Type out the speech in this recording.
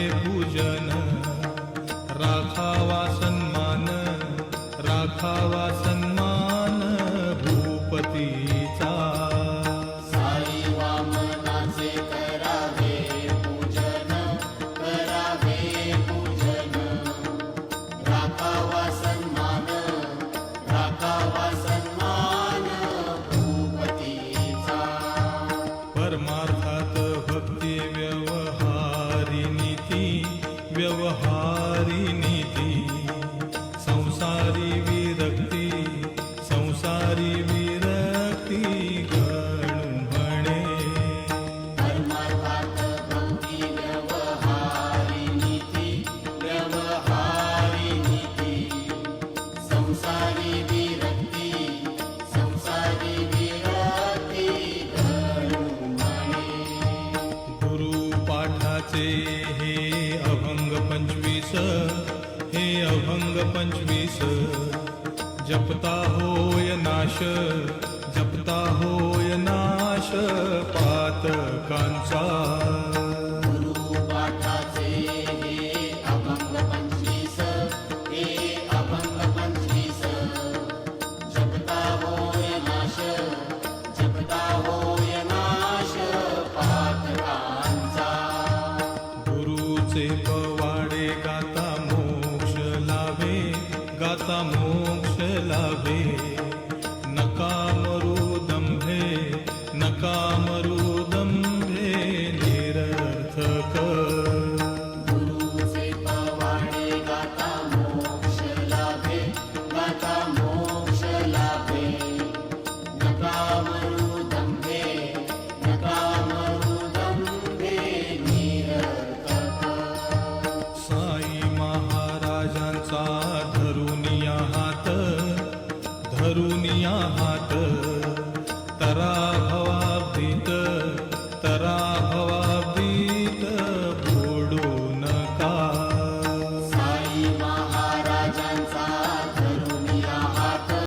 पूजन, राखावा सन्मान, राखावा सन्मान भूपतीचा। साई वामनाचे करावे पूजन, करावे पूजन, राखावा सन्मान, राखावा सन्मान भूपतीचा। परमार्थात भक्ती व्यवहारी नीती, व्यवहारी नीती, संसारी विरक्ती, संसारी विरक्ती गणू म्हणे। परमार्थात भक्ती व्यवहारी नीती, व्यवहारी नीती, संसारी विरक्ती, संसारी विरक्ती गणू म्हणे। गुरुपाठाचे हे अभंग 25, हे अभंग 25, जपता होय नाश, जपता होय नाश पातकांचा। गुरुपाठाचे हे अभंग 25, हे अभंग 25, जपता होय नाश, जपता होय नाश पातकांचा। गुरुचे पवाडे गाता मोक्ष लाभे, गाता मोक्ष लाभे। नका मरू दंभे, नका मरू दंभे निरर्थक। गुरुचे पवाडे गाता मोक्ष लाभे, गाता मोक्ष लाभे। नका मरू दंभे, नका मरू दंभे निरर्थक। साई महाराजांचा धरुनिया हात, धरुनिया हात,